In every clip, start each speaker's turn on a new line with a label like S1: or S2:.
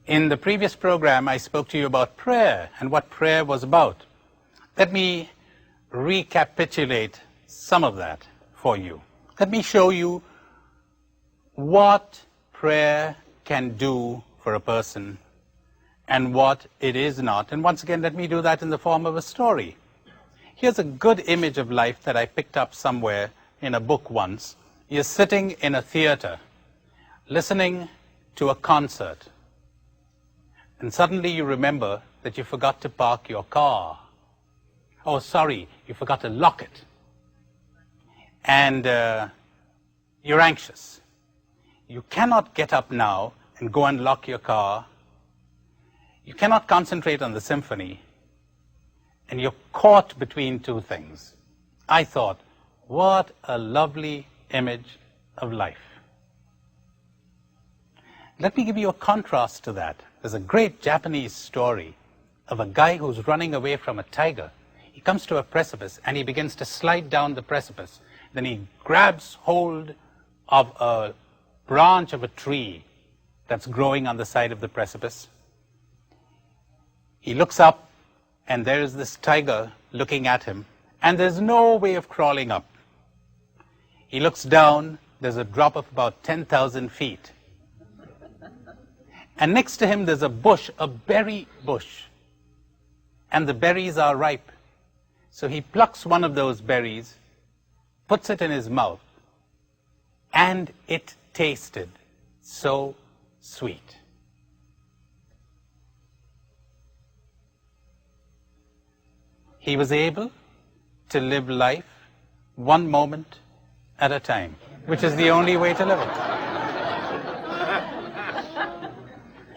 S1: In the previous program, I spoke to you about prayer and what prayer was about. Let me recapitulate some of that for you. Let me show you what prayer can do for a person and what it is not. And once again, let me do that in the form of a story. Here's a good image of life that I picked up somewhere in a book once. You're sitting in a theater, listening to a concert, and suddenly you remember that you forgot to park your car. Oh, sorry, you forgot to lock it. And you're anxious. You cannot get up now and go and lock your car. You cannot concentrate on the symphony. And you're caught between two things. I thought, what a lovely image of life. Let me give you a contrast to that. There's a great Japanese story of a guy who's running away from a tiger. He comes to a precipice and he begins to slide down the precipice. Then he grabs hold of a branch of a tree that's growing on the side of the precipice. He looks up and there's this tiger looking at him, and there's no way of crawling up. He looks down, there's a drop of about 10,000 feet. And next to him there's a bush, a berry bush, and the berries are ripe. So he plucks one of those berries, puts it in his mouth, and it tasted so sweet. He was able to live life one moment at a time, which is the only way to live it.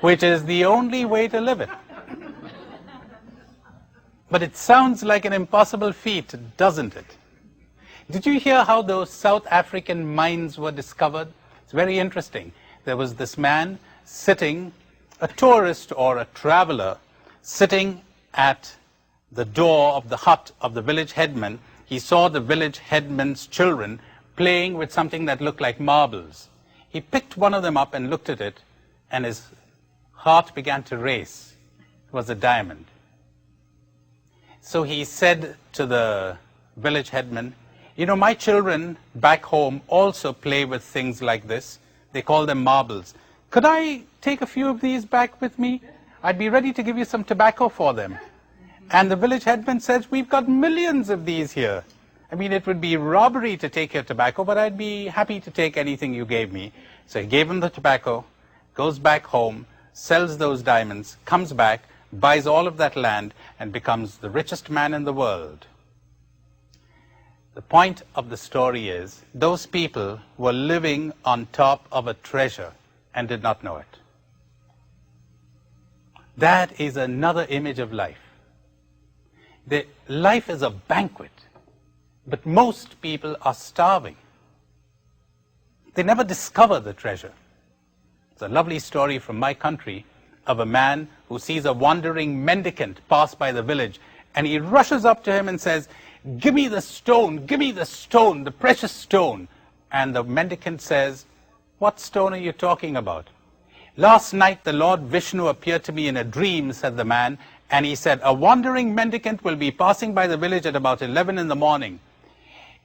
S1: Which is the only way to live it. But it sounds like an impossible feat, doesn't it? Did you hear how those South African mines were discovered? It's very interesting. There was this man sitting, a tourist or a traveler, sitting at the door of the hut of the village headman. He saw the village headman's children playing with something that looked like marbles. He picked one of them up and looked at it, and his heart began to race. It was a diamond. So he said to the village headman, you know, my children back home also play with things like this. They call them marbles. Could I take a few of these back with me? I'd be ready to give you some tobacco for them. And the village headman says, we've got millions of these here. I mean, it would be robbery to take your tobacco, but I'd be happy to take anything you gave me. So he gave him the tobacco, goes back home, sells those diamonds, comes back, buys all of that land, and becomes the richest man in the world. The point of the story is, those people were living on top of a treasure and did not know it. That is another image of life. Life is a banquet, but most people are starving. They never discover the treasure. It's a lovely story from my country of a man who sees a wandering mendicant pass by the village, and he rushes up to him and says, give me the stone, the precious stone. And the mendicant says, what stone are you talking about? Last night the Lord Vishnu appeared to me in a dream, said the man, and he said, a wandering mendicant will be passing by the village at about 11 in the morning.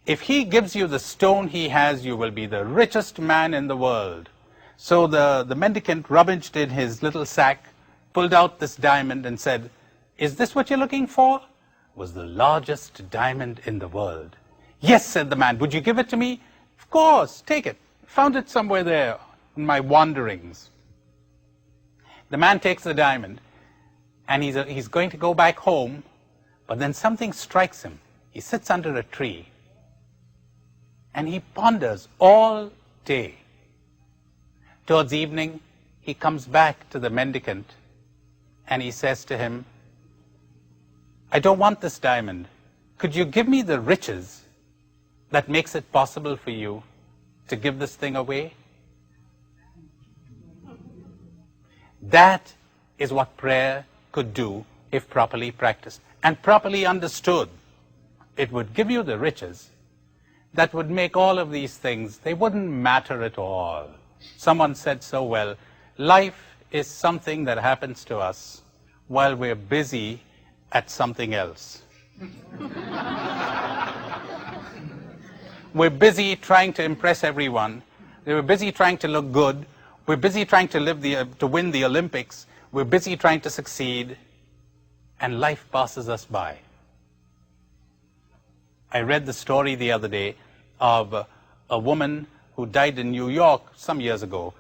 S1: If he gives you the stone he has, you will be the richest man in the world. So the mendicant rummaged in his little sack, pulled out this diamond and said, is this what you're looking for? It was the largest diamond in the world. Yes, said the man, would you give it to me? Of course, take it. Found it somewhere there in my wanderings. The man takes the diamond, and he's going to go back home, but then something strikes him. He sits under a tree, and he ponders all day. Towards evening, he comes back to the mendicant, and he says to him, I don't want this diamond. Could you give me the riches that makes it possible for you to give this thing away? That is what prayer could do if properly practiced and properly understood. It would give you the riches that would make all of these things, they wouldn't matter at all. Someone said so well, life is something that happens to us while we're busy at something else. We're busy trying to impress everyone. We're busy trying to look good. We're busy trying to win the Olympics. We're busy trying to succeed. And life passes us by. I read the story the other day of a woman who died in New York some years ago.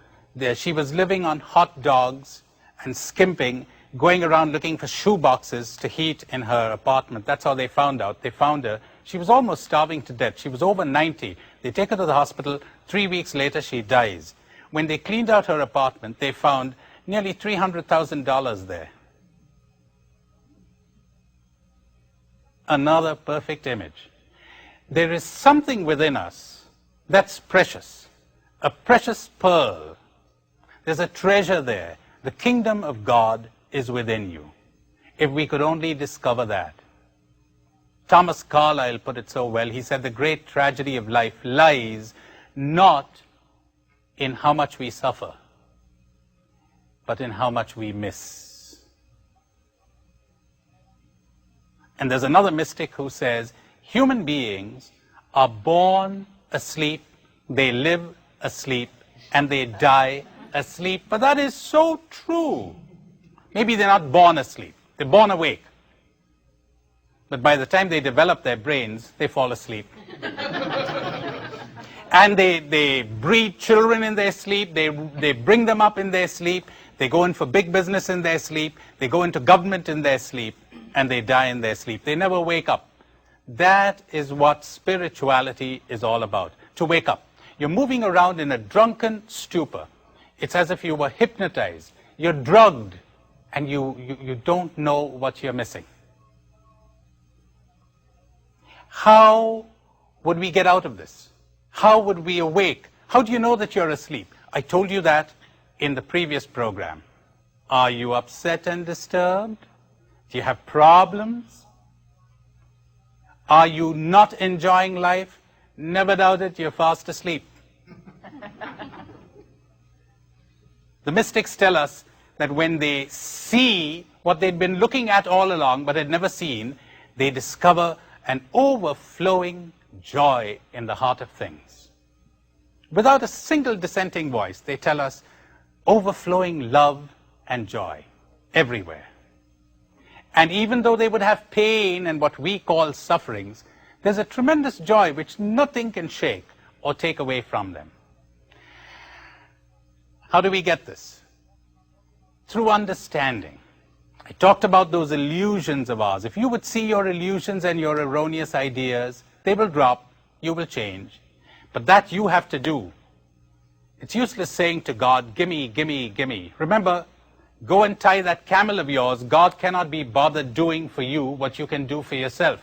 S1: She was living on hot dogs and skimping, going around looking for shoe boxes to heat in her apartment. That's how they found out. They found her. She was almost starving to death. She was over 90. They take her to the hospital. 3 weeks later, she dies. When they cleaned out her apartment, they found nearly $300,000 there. Another perfect image. There is something within us that's precious, a precious pearl. There's a treasure there. The kingdom of God is within you. If we could only discover that. Thomas Carlyle put it so well. He said the great tragedy of life lies not in how much we suffer, but in how much we miss. And there's another mystic who says human beings are born asleep, they live asleep, and they die asleep. But that is so true. Maybe they're not born asleep. They're born awake. But by the time they develop their brains, they fall asleep. And they breed children in their sleep. They bring them up in their sleep. They go in for big business in their sleep. They go into government in their sleep. And they die in their sleep. They never wake up. That is what spirituality is all about, to wake up. You're moving around in a drunken stupor. It's as if you were hypnotized. You're drugged, and you don't know what you're missing. How would we get out of this? How would we awake? How do you know that you're asleep? I told you that in the previous program. Are you upset and disturbed? Do you have problems? Are you not enjoying life? Never doubt it, you're fast asleep. The mystics tell us that when they see what they'd been looking at all along but had never seen, they discover an overflowing joy in the heart of things. Without a single dissenting voice, they tell us overflowing love and joy everywhere. And even though they would have pain and what we call sufferings, there's a tremendous joy which nothing can shake or take away from them. How do we get this? Through understanding. I talked about those illusions of ours. If you would see your illusions and your erroneous ideas, they will drop, you will change. But that you have to do. It's useless saying to God, gimme, gimme, gimme. Remember, go and tie that camel of yours. God cannot be bothered doing for you what you can do for yourself.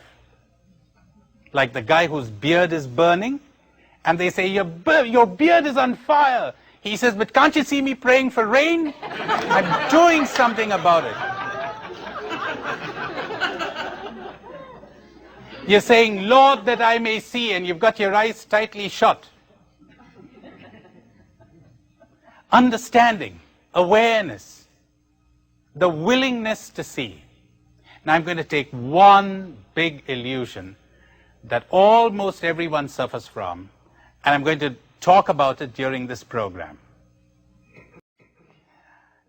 S1: Like the guy whose beard is burning, and they say, your beard is on fire. He says, but can't you see me praying for rain? I'm doing something about it. You're saying, Lord, that I may see, and you've got your eyes tightly shut. Understanding, awareness, the willingness to see. Now I'm going to take one big illusion that almost everyone suffers from, and I'm going to talk about it during this program.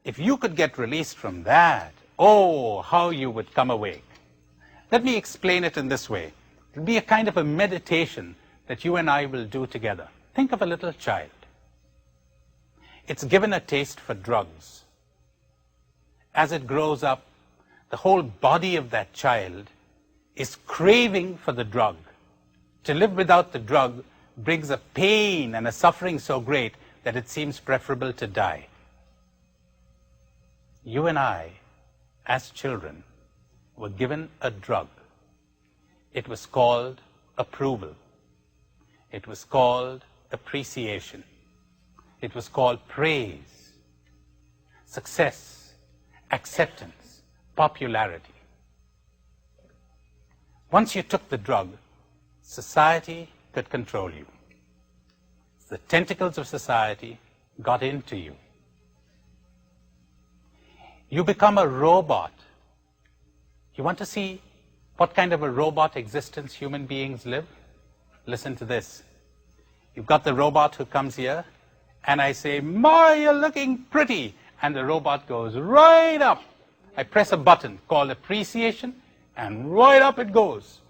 S1: If you could get released from that, oh, how you would come awake. Let me explain it in this way. It will be a kind of a meditation that you and I will do together. Think of a little child. It's given a taste for drugs. As it grows up, the whole body of that child is craving for the drug. To live without the drug brings a pain and a suffering so great that it seems preferable to die. You and I, as children, were given a drug. It was called approval. It was called appreciation. It was called praise, success, acceptance, popularity. Once you took the drug, society could control you. The tentacles of society got into you. You become a robot. You want to see what kind of a robot existence human beings live? Listen to this. You've got the robot who comes here, and I say, "Ma, you're looking pretty." And the robot goes right up. I press a button called appreciation, and right up it goes.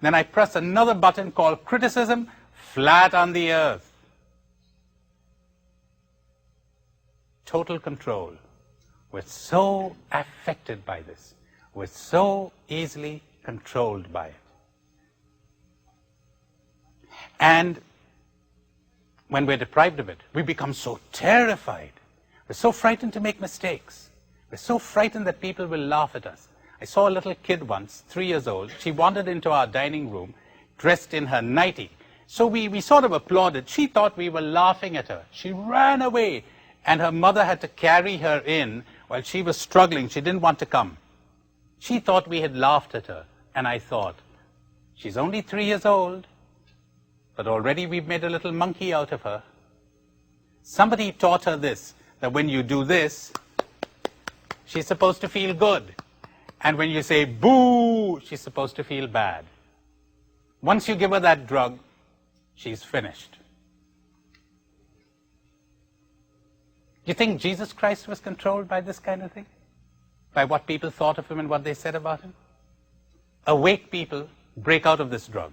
S1: Then I press another button called criticism, flat on the earth. Total control. We're so affected by this. We're so easily controlled by it. And when we're deprived of it, we become so terrified. We're so frightened to make mistakes. We're so frightened that people will laugh at us. I saw a little kid once, 3 years old. She wandered into our dining room dressed in her nightie. So we sort of applauded. She thought we were laughing at her. She ran away, and her mother had to carry her in while she was struggling. She didn't want to come. She thought we had laughed at her. And I thought, she's only 3 years old, but already we've made a little monkey out of her. Somebody taught her this, that when you do this, she's supposed to feel good. And when you say boo, she's supposed to feel bad. Once you give her that drug, she's finished. Do you think Jesus Christ was controlled by this kind of thing? By what people thought of him and what they said about him? Awake people break out of this drug.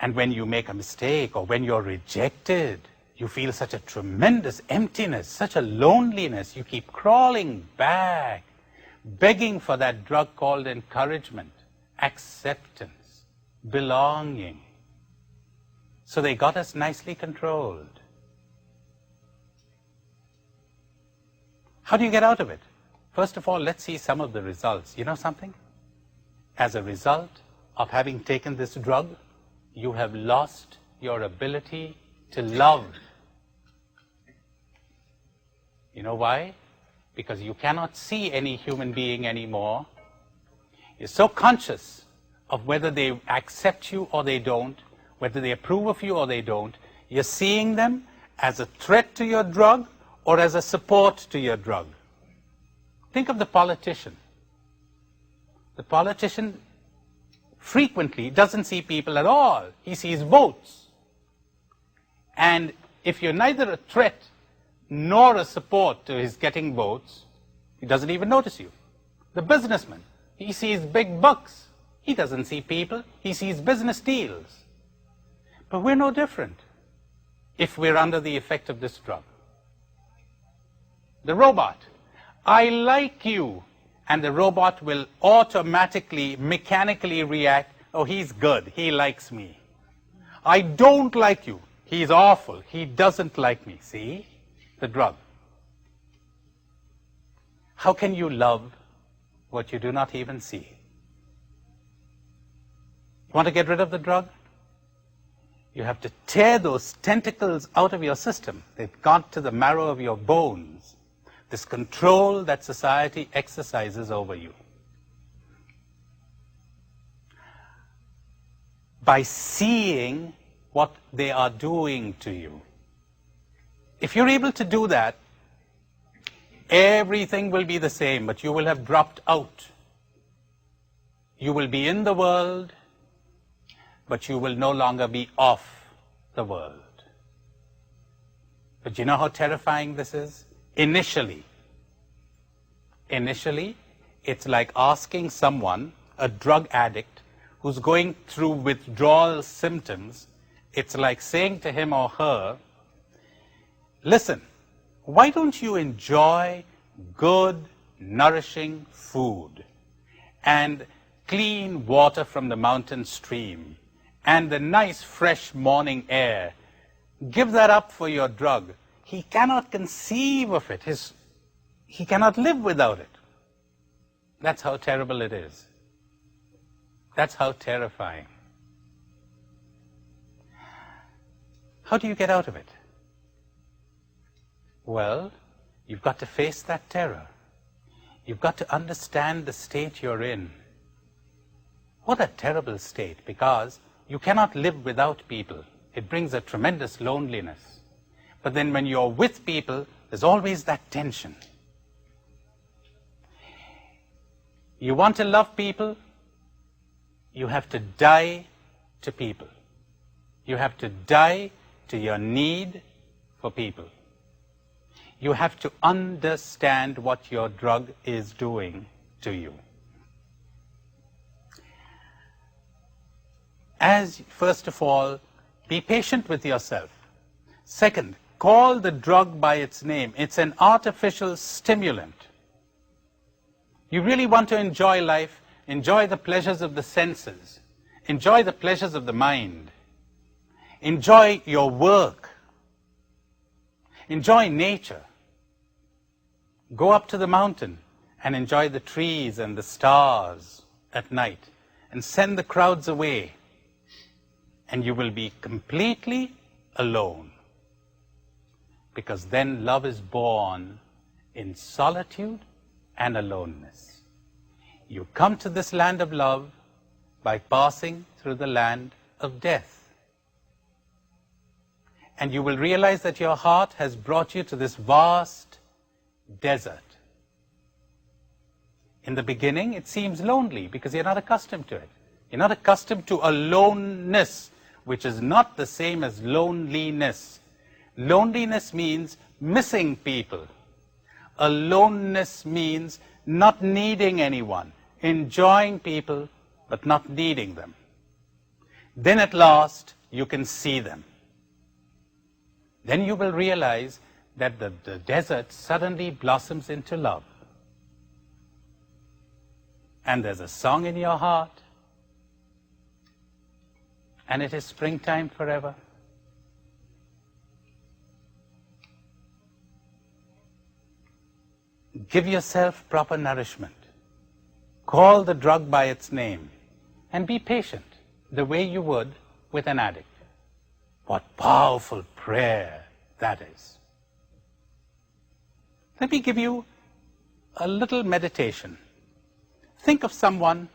S1: And when you make a mistake or when you're rejected, you feel such a tremendous emptiness, such a loneliness. You keep crawling back, begging for that drug called encouragement, acceptance, belonging. So they got us nicely controlled. How do you get out of it? First of all, let's see some of the results. You know something? As a result of having taken this drug, you have lost your ability to love. You know why? Because you cannot see any human being anymore. You're so conscious of whether they accept you or they don't, whether they approve of you or they don't. You're seeing them as a threat to your drug or as a support to your drug. Think of the politician. The politician frequently doesn't see people at all. He sees votes. And if you're neither a threat nor a support to his getting votes, he doesn't even notice you. The businessman, he sees big bucks. He doesn't see people. He sees business deals. But we're no different if we're under the effect of this drug. The robot, I like you. And the robot will automatically, mechanically react, oh, he's good, he likes me. I don't like you, he's awful, he doesn't like me. See? The drug. How can you love what you do not even see? You want to get rid of the drug? You have to tear those tentacles out of your system. They've got to the marrow of your bones. This control that society exercises over you. By seeing what they are doing to you. If you're able to do that, everything will be the same, but you will have dropped out. You will be in the world, but you will no longer be of the world. But you know how terrifying this is? Initially, it's like asking someone, a drug addict, who's going through withdrawal symptoms, it's like saying to him or her, listen, why don't you enjoy good, nourishing food and clean water from the mountain stream and the nice fresh morning air? Give that up for your drug. He cannot conceive of it. He cannot live without it. That's how terrible it is. That's how terrifying. How do you get out of it? Well, you've got to face that terror. You've got to understand the state you're in. What a terrible state, because you cannot live without people. It brings a tremendous loneliness. But then when you're with people, There's always that tension. You want to love people, you have to die to people. You have to die to your need for people. You have to understand what your drug is doing to you. First of all, be patient with yourself. Second, call the drug by its name. It's an artificial stimulant. You really want to enjoy life, enjoy the pleasures of the senses, enjoy the pleasures of the mind, enjoy your work, enjoy nature. Go up to the mountain and enjoy the trees and the stars at night and send the crowds away, and you will be completely alone, because then love is born in solitude and aloneness. You come to this land of love by passing through the land of death. And you will realize that your heart has brought you to this vast desert. In the beginning, it seems lonely because you're not accustomed to it. You're not accustomed to aloneness, which is not the same as loneliness. Loneliness means missing people. Aloneness means not needing anyone, enjoying people, but not needing them. Then at last, you can see them. Then you will realize that the desert suddenly blossoms into love. And there's a song in your heart, and it is springtime forever. Give yourself proper nourishment. Call the drug by its name, and be patient, the way you would with an addict. What powerful prayer that is. Let me give you a little meditation. Think of someone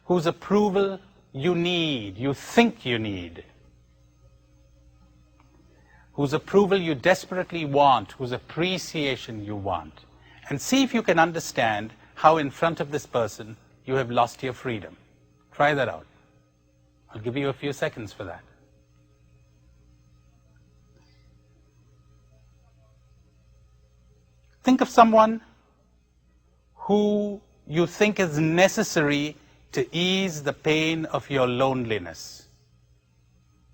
S1: whose approval you need, you think you need, whose approval you desperately want, whose appreciation you want, and see if you can understand how in front of this person you have lost your freedom. Try that out. I'll give you a few seconds for that. Think of someone who you think is necessary to ease the pain of your loneliness,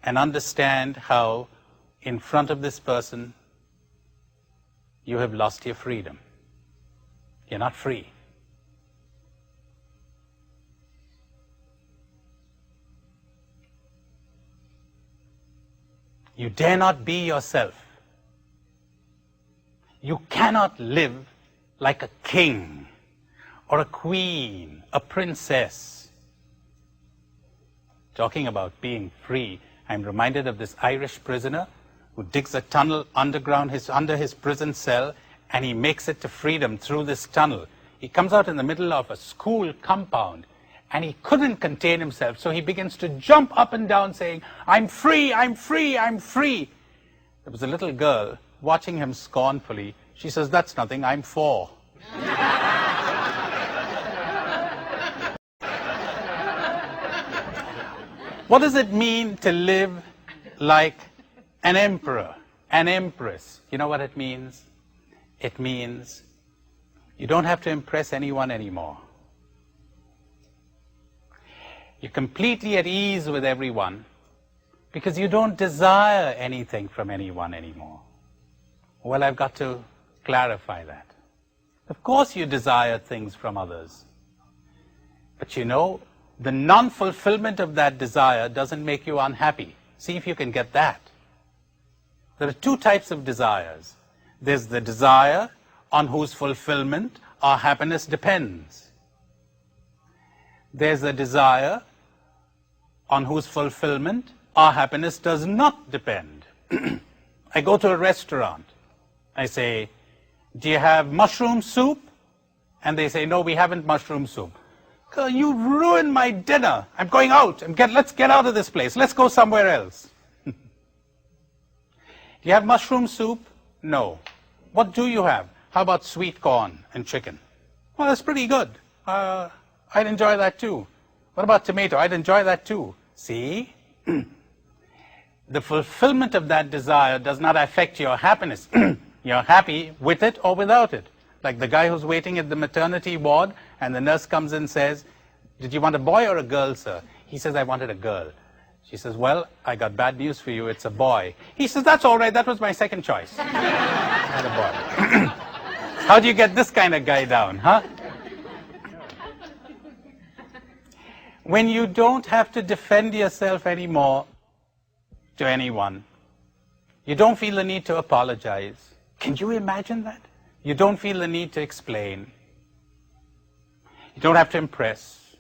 S1: and understand how in front of this person you have lost your freedom. You're not free. You dare not be yourself. You cannot live like a king or a queen, a princess. Talking about being free, I'm reminded of this Irish prisoner who digs a tunnel underground under his prison cell, and he makes it to freedom through this tunnel. He comes out in the middle of a school compound, and he couldn't contain himself, so he begins to jump up and down saying, "I'm free, I'm free, I'm free." There was a little girl watching him scornfully. She says, "That's nothing, I'm 4." What does it mean to live like an emperor, an empress? You know what it means? It means you don't have to impress anyone anymore. You're completely at ease with everyone because you don't desire anything from anyone anymore. Well, I've got to clarify that. Of course you desire things from others. But you know, the non-fulfillment of that desire doesn't make you unhappy. See if you can get that. There are two types of desires. There's the desire on whose fulfillment our happiness depends. There's the desire on whose fulfillment our happiness does not depend. I go to a restaurant. I say, "Do you have mushroom soup?" And they say, "No, we haven't mushroom soup." "Girl, you ruined my dinner. I'm going out. Let's get out of this place. Let's go somewhere else." "Do you have mushroom soup?" No. What do you have? How about sweet corn and chicken? Well, that's pretty good. I'd enjoy that too. What about tomato? I'd enjoy that too. See? The fulfillment of that desire does not affect your happiness. You're happy with it or without it. Like the guy who's waiting at the maternity ward and the nurse comes in and says, "Did you want a boy or a girl, sir?" He says, "I wanted a girl." She says, "Well, I got bad news for you. It's a boy." He says, "That's all right. That was my second choice." Not a boy. How do you get this kind of guy down, huh? When you don't have to defend yourself anymore to anyone, you don't feel the need to apologize. Can you imagine that? You don't feel the need to explain. You don't have to impress.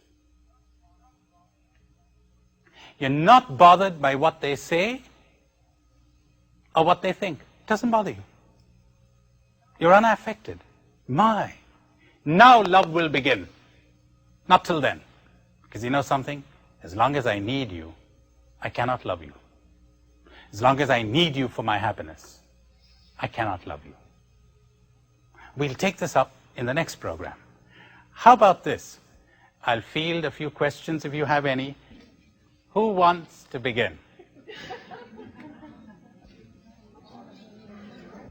S1: You're not bothered by what they say or what they think. It doesn't bother you. You're unaffected. My. Now love will begin. Not till then. Because you know something? As long as I need you, I cannot love you. As long as I need you for my happiness, I cannot love you. We'll take this up in the next program. How about this? I'll field a few questions if you have any. Who wants to begin?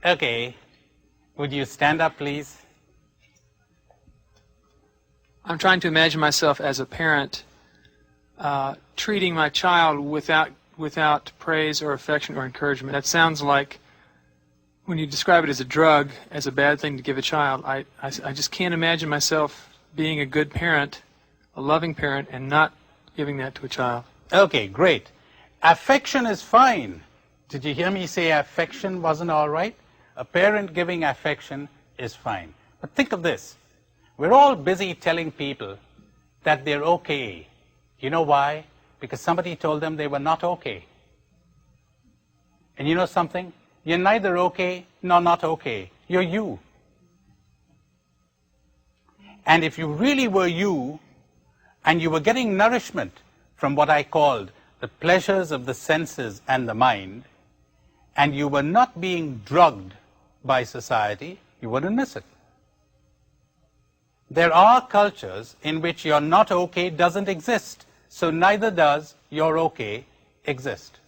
S1: Okay. Would you stand up, please?
S2: I'm trying to imagine myself as a parent treating my child without praise or affection or encouragement. That sounds like, when you describe it as a drug, as a bad thing to give a child, I just can't imagine myself being a good parent, a loving parent, and not giving that to a child.
S1: Okay, great. Affection is fine. Did you hear me say affection wasn't all right? A parent giving affection is fine. But think of this. We're all busy telling people that they're okay. You know why? Because somebody told them they were not okay. And you know something? You're neither okay nor not okay. You're you. And if you really were you, and you were getting nourishment from what I called the pleasures of the senses and the mind, and you were not being drugged by society, you wouldn't miss it. There are cultures in which you're not okay doesn't exist, so neither does you're okay exist.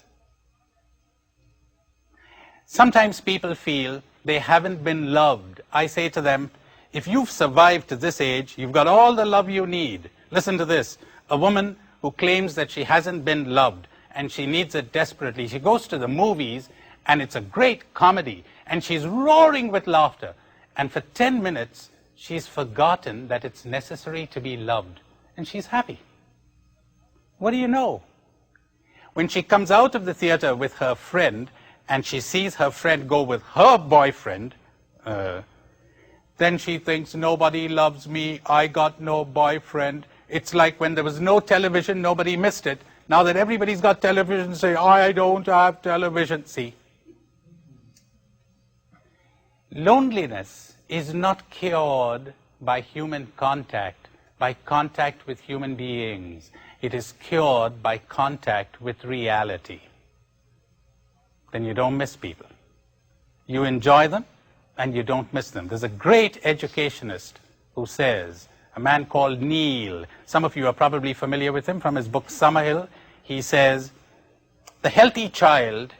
S1: Sometimes people feel they haven't been loved. I say to them, if you've survived to this age, you've got all the love you need. Listen to this. A woman who claims that she hasn't been loved and she needs it desperately. She goes to the movies and it's a great comedy and she's roaring with laughter. And for 10 minutes, she's forgotten that it's necessary to be loved. And she's happy. What do you know? When she comes out of the theater with her friend and she sees her friend go with her boyfriend, then she thinks, nobody loves me, I got no boyfriend. It's like when there was no television, nobody missed it. Now that everybody's got television, say, I don't have television. See? Loneliness is not cured by human contact, by contact with human beings. It is cured by contact with reality. Then you don't miss people. You enjoy them and you don't miss them. There's a great educationist who says, a man called Neil, some of you are probably familiar with him from his book Summerhill. He says, the healthy child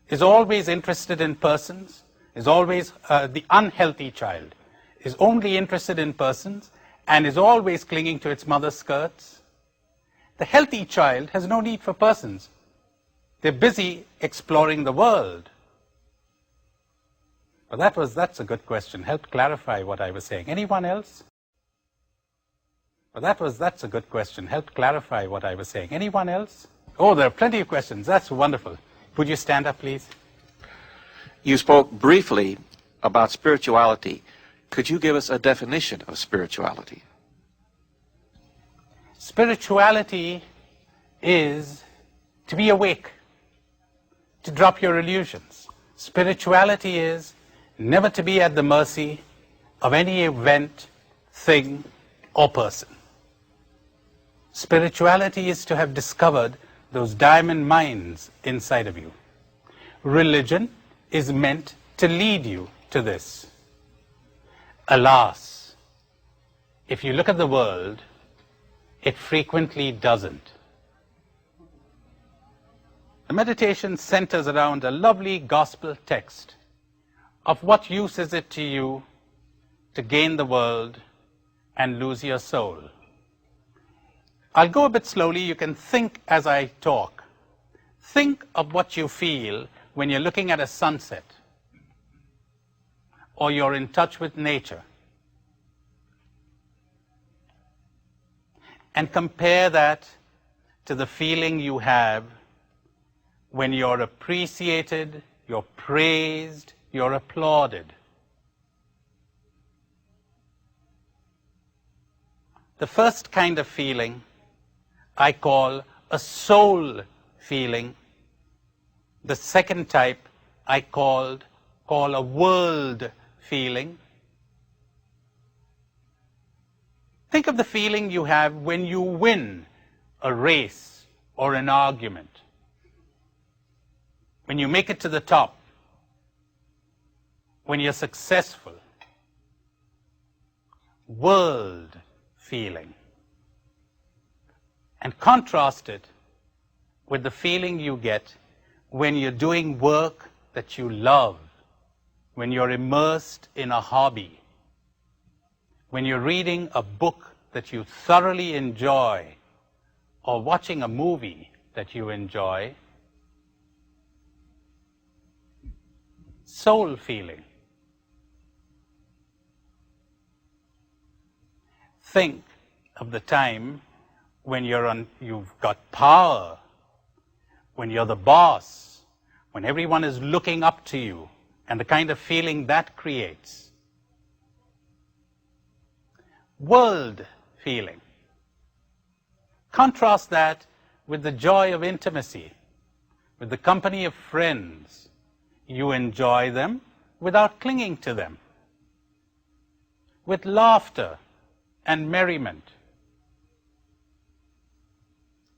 S1: is always interested in persons, is always, the unhealthy child is only interested in persons and is always clinging to its mother's skirts. The healthy child has no need for persons. They're busy exploring the world. Well, that's a good question. Helped clarify what I was saying. Anyone else? Well, that's a good question. Helped clarify what I was saying. Anyone else? Oh, there are plenty of questions. That's wonderful. Would you stand up, please?
S3: You spoke briefly about spirituality. Could you give us a definition of spirituality?
S1: Spirituality is to be awake, to drop your illusions. Spirituality is never to be at the mercy of any event, thing, or person. Spirituality is to have discovered those diamond mines inside of you. Religion is meant to lead you to this. Alas, if you look at the world, it frequently doesn't. The meditation centers around a lovely gospel text of what use is it to you to gain the world and lose your soul. I'll go a bit slowly. You can think as I talk. Think of what you feel when you're looking at a sunset or you're in touch with nature. And compare that to the feeling you have when you're appreciated, you're praised, you're applauded. The first kind of feeling I call a soul feeling. The second type I call a world feeling. Think of the feeling you have when you win a race or an argument. When you make it to the top. When you're successful. World feeling. And contrast it with the feeling you get when you're doing work that you love, when you're immersed in a hobby, when you're reading a book that you thoroughly enjoy, or watching a movie that you enjoy. Soul feeling. Think of the time when you've got power, when you're the boss, when everyone is looking up to you, and the kind of feeling that creates. World feeling. Contrast that with the joy of intimacy, with the company of friends. You enjoy them without clinging to them. With laughter and merriment.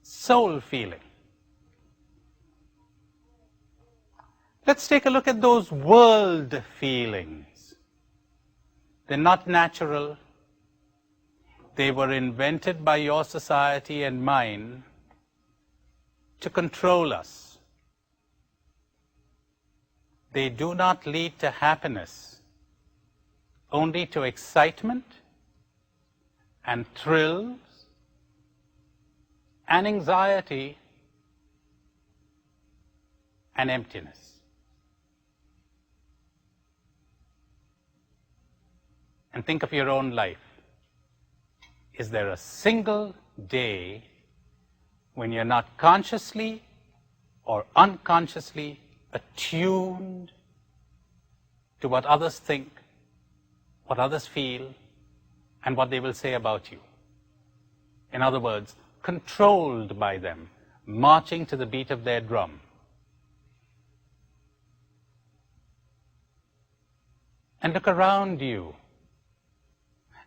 S1: Soul feeling. Let's take a look at those world feelings. They're not natural. They were invented by your society and mine to control us. They do not lead to happiness, only to excitement and thrills and anxiety and emptiness. And think of your own life. Is there a single day when you're not consciously or unconsciously attuned to what others think, what others feel, and what they will say about you? In other words, controlled by them, marching to the beat of their drum. And look around you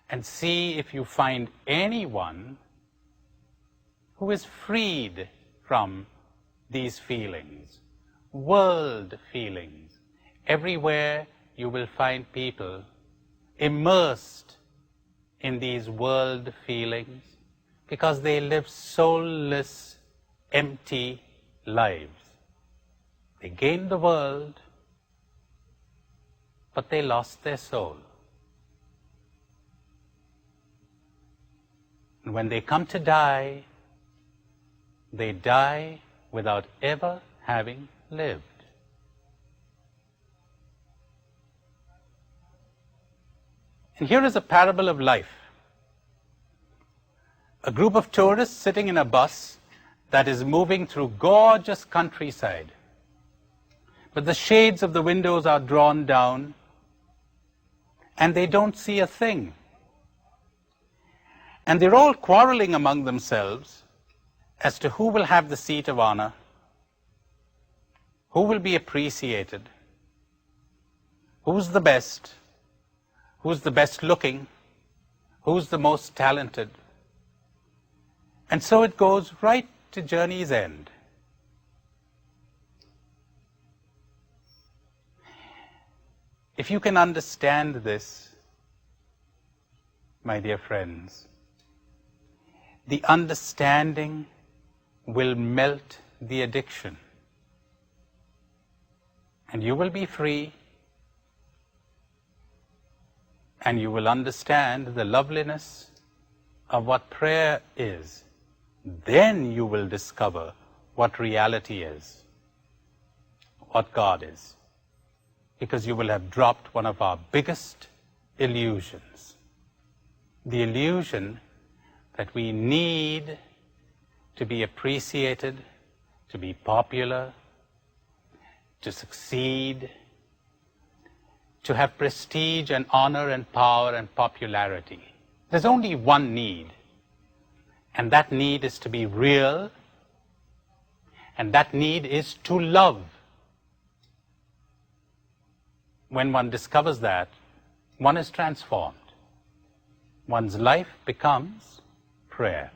S1: and see if you find anyone who is freed from these feelings, world feelings. Everywhere you will find people immersed in these world feelings because they live soulless, empty lives. They gained the world, but they lost their soul. And when they come to die, they die without ever having lived. And here is a parable of life. A group of tourists sitting in a bus that is moving through gorgeous countryside. But the shades of the windows are drawn down, and they don't see a thing. And they're all quarreling among themselves as to who will have the seat of honor, who will be appreciated, who's the best looking, who's the most talented. And so it goes right to journey's end. If you can understand this, my dear friends, the understanding will melt the addiction, and you will be free, and you will understand the loveliness of what prayer is. Then you will discover what reality is, what God is, because you will have dropped one of our biggest illusions, the illusion that we need to be appreciated, to be popular, to succeed, to have prestige and honor and power and popularity. There's only one need, and that need is to be real, and that need is to love. When one discovers that, one is transformed. One's life becomes prayer.